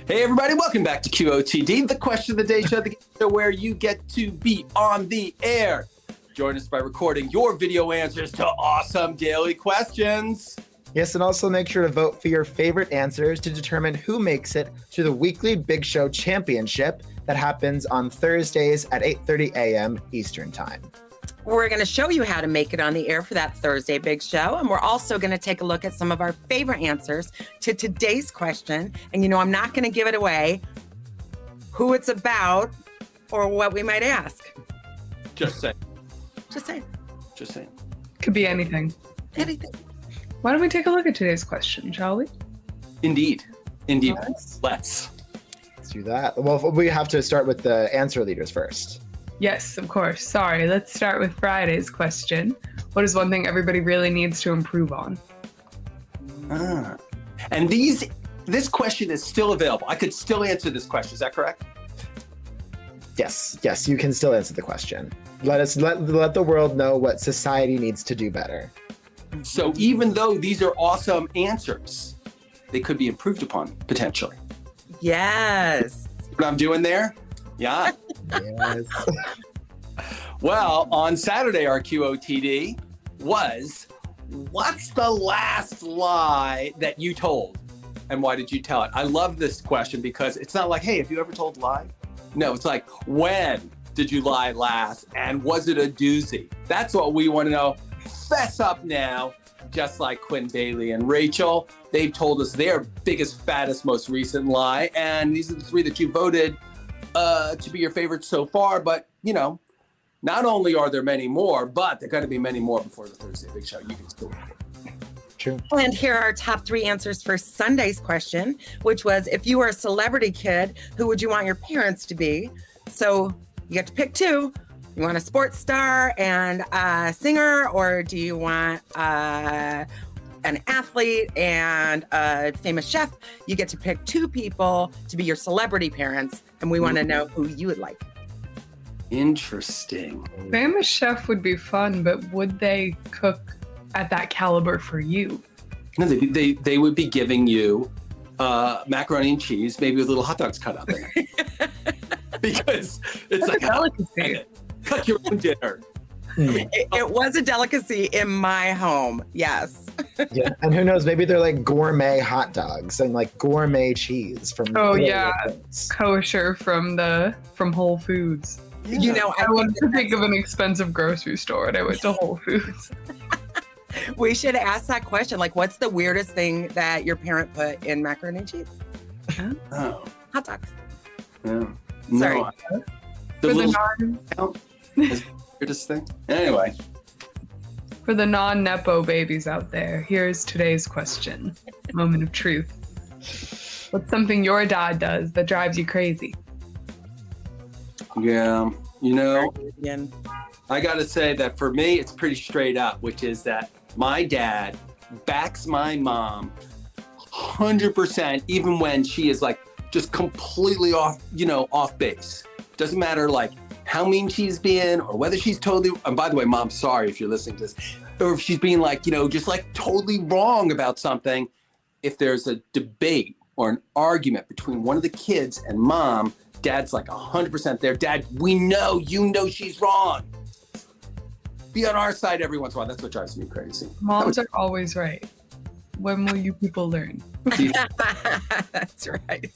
Hey everybody, welcome back to QOTD, the question of the day show, the show where you get to be on the air. Join us by recording your video answers to awesome daily questions. Yes, and also make sure to vote for your favorite answers to determine who makes it to the weekly Big Show Championship that happens on Thursdays at 8:30 a.m. Eastern Time. We're going to show you how to make it on the air for that Thursday Big Show. And we're also going to take a look at some of our favorite answers to today's question. And you know, I'm not going to give it away who it's about or what we might ask. Just say. Just saying. Just saying. Could be anything. Anything. Why don't we take a look at today's question, shall we? Indeed. Indeed. Yes. Let's do that. Well, we have to start with the answer leaders first. Yes, of course. Sorry, let's start with Friday's question. What is one thing everybody really needs to improve on? And this question is still available. I could still answer this question. Is that correct? Yes, you can still answer the question. Let the world know what society needs to do better. So even though these are awesome answers, they could be improved upon potentially. Yes. What I'm doing there? Yeah. Yes. Well, on Saturday, our QOTD was, what's the last lie that you told? And why did you tell it? I love this question because it's not like, hey, have you ever told a lie? No, it's like, when did you lie last? And was it a doozy? That's what we want to know. Fess up now, just like Quinn, Bailey, and Rachel. They've told us their biggest, fattest, most recent lie. And these are the three that you voted to be your favorites so far. But, you know, not only are there many more, but there are going to be many more before the Thursday Big Show. You can still True. And here are our top 3 answers for Sunday's question, which was, if you were a celebrity kid, who would you want your parents to be? So you get to pick 2. You want a sports star and a singer, or do you want an athlete and a famous chef? You get to pick 2 people to be your celebrity parents, and we want to know who you would like. Interesting. Famous chef would be fun, but would they cook at that caliber for you? No, they would be giving you macaroni and cheese, maybe with little hot dogs cut up in it. Because it's That's like a delicacy. Cook your own dinner. It was a delicacy in my home, yes. Yeah, and who knows? Maybe they're like gourmet hot dogs and like gourmet cheese from. Oh yeah, kosher from Whole Foods. Yeah. You know, I wanted to think of an expensive grocery store and I went to Whole Foods. we should ask that question. Like, what's the weirdest thing that your parent put in macaroni and cheese? Oh, Hot dogs. yeah. Sorry. No, For little the is the weirdest thing. Anyway. For the non-Nepo babies out there, here's today's question. Moment of truth. What's something your dad does that drives you crazy? Yeah, you know, Again. I got to say that for me, it's pretty straight up, which is that my dad backs my mom 100%, even when she is like just completely off base. Doesn't matter like how mean she's being or whether she's totally, and by the way, Mom, sorry if you're listening to this, or if she's being like, just like totally wrong about something. If there's a debate or an argument between one of the kids and Mom, Dad's like 100% there. Dad, we know, she's wrong. Be on our side every once in a while. That's what drives me crazy. Moms are always right. When will you people learn? That's right.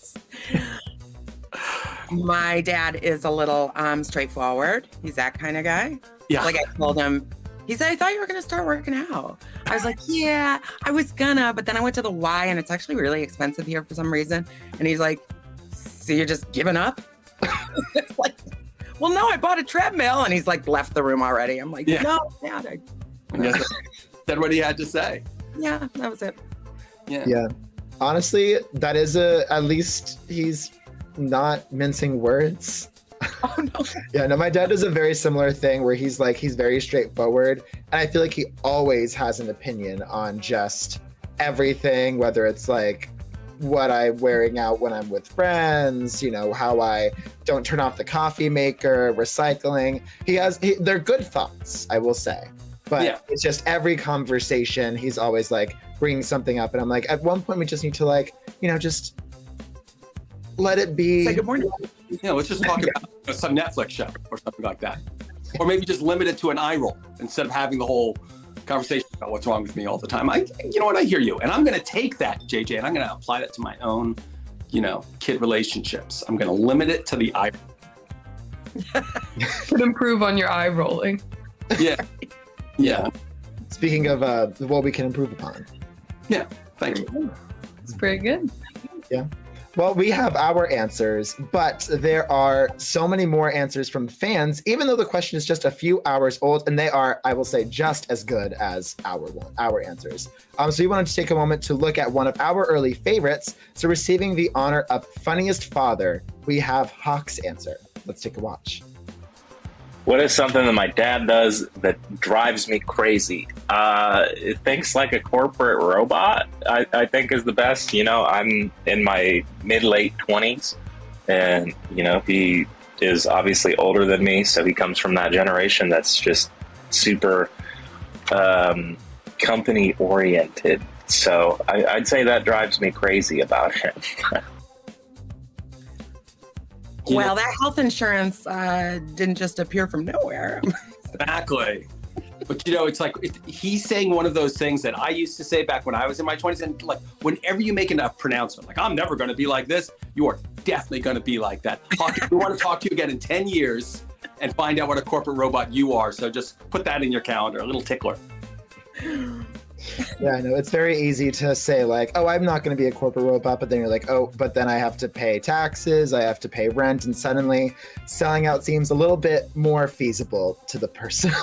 My dad is a little straightforward. He's that kind of guy. Yeah. Like I told him, he said, I thought you were going to start working out. I was like, yeah, I was gonna, but then I went to the Y and it's actually really expensive here for some reason. And he's like, so you're just giving up? It's like, well, no, I bought a treadmill. And he's like left the room already. I'm like, no, Dad. Yes, that's what he had to say. Yeah, that was it. Yeah. Honestly, that is at least he's not mincing words. Oh no. Yeah, no, my dad does a very similar thing where he's very straightforward. And I feel like he always has an opinion on just everything, whether it's like what I'm wearing out when I'm with friends, how I don't turn off the coffee maker, recycling. They're good thoughts, I will say. But it's just every conversation, he's always like bringing something up. And I'm like, at one point we just need to just let it be. Say good morning. Let's just talk about some Netflix show or something like that. Or maybe just limit it to an eye roll instead of having the whole conversation about what's wrong with me all the time. You know what? I hear you. And I'm going to take that, JJ, and I'm going to apply that to my own, kid relationships. I'm going to limit it to the eye roll. Could improve on your eye rolling. Yeah. Yeah. Speaking of what we can improve upon. Yeah. Thank you. It's pretty good. Yeah. Well, we have our answers, but there are so many more answers from fans, even though the question is just a few hours old, and they are, I will say, just as good as our answers. So we wanted to take a moment to look at one of our early favorites. So receiving the honor of funniest father, we have Hawk's answer. Let's take a watch. What is something that my dad does that drives me crazy? It thinks like a corporate robot, I think is the best. I'm in my mid-late 20s, and, he is obviously older than me, so he comes from that generation that's just super company-oriented. So I'd say that drives me crazy about him. Well, that health insurance didn't just appear from nowhere. Exactly. But it's like he's saying one of those things that I used to say back when I was in my 20s. And like whenever you make a pronouncement, like I'm never going to be like this, you are definitely going to be like that. We want to talk to you again in 10 years and find out what a corporate robot you are. So just put that in your calendar, a little tickler. Yeah, I know. It's very easy to say like, oh, I'm not going to be a corporate robot. But then you're like, oh, but then I have to pay taxes. I have to pay rent. And suddenly selling out seems a little bit more feasible to the person.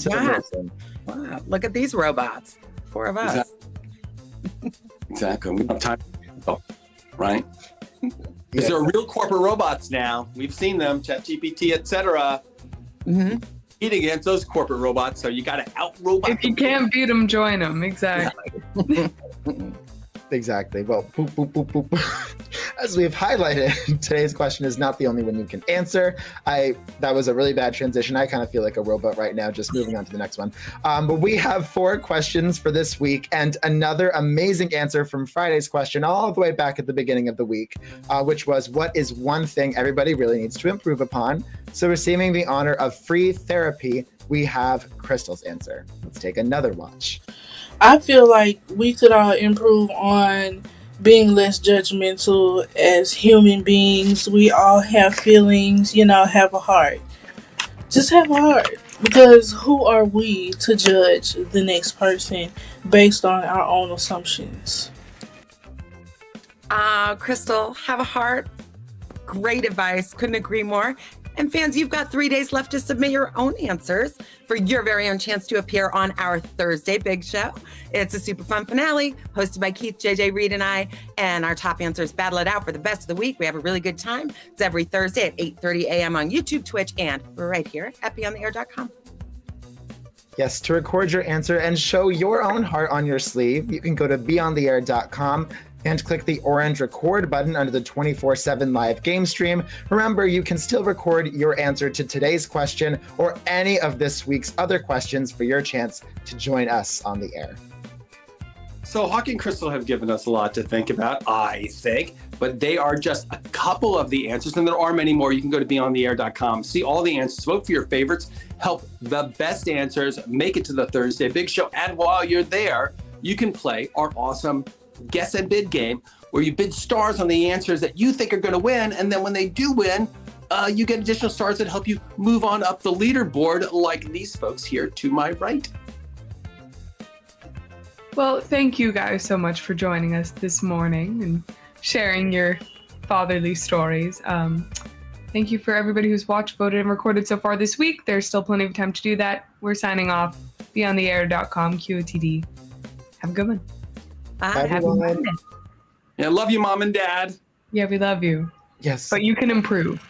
Wow. Look at these robots. 4 of us. Exactly. We don't have time. Right? Because there are real corporate robots now. We've seen them, ChatGPT, etc. Mm-hmm. Eat against those corporate robots, so you got to out-robot If you can't beat them, join them. Exactly. Exactly. Well, boop, boop, boop, boop. As we've highlighted, today's question is not the only one you can answer. That was a really bad transition. I kind of feel like a robot right now, just moving on to the next one. But we have 4 questions for this week and another amazing answer from Friday's question all the way back at the beginning of the week, which was, what is one thing everybody really needs to improve upon? So receiving the honor of free therapy, we have Crystal's answer. Let's take another watch. I feel like we could all improve on being less judgmental as human beings. We all have feelings, have a heart. Just have a heart. Because who are we to judge the next person based on our own assumptions? Crystal, have a heart. Great advice. Couldn't agree more. And fans, you've got 3 days left to submit your own answers for your very own chance to appear on our Thursday Big Show. It's a super fun finale hosted by Keith, JJ, Reed, and I. And our top answers battle it out for the best of the week. We have a really good time. It's every Thursday at 8:30 a.m. on YouTube, Twitch, and we're right here at beyondtheair.com. Yes, to record your answer and show your own heart on your sleeve, you can go to beyondtheair.com and click the orange record button under the 24/7 live game stream. Remember, you can still record your answer to today's question or any of this week's other questions for your chance to join us on the air. So Hawk and Crystal have given us a lot to think about, I think, but they are just a couple of the answers, and there are many more. You can go to beyondtheair.com, see all the answers, vote for your favorites, help the best answers make it to the Thursday Big Show. And while you're there, you can play our awesome guess and bid game where you bid stars on the answers that you think are going to win, and then when they do win, you get additional stars that help you move on up the leaderboard, like these folks here to my right. Well, thank you guys so much for joining us this morning and sharing your fatherly stories. Thank you for everybody who's watched, voted, and recorded so far this week. There's still plenty of time to do that. We're signing off. Beyondtheair.com, QOTD. Have a good one. Bye. Happy Monday. Yeah, love you, Mom and Dad. Yeah, we love you. Yes. But you can improve.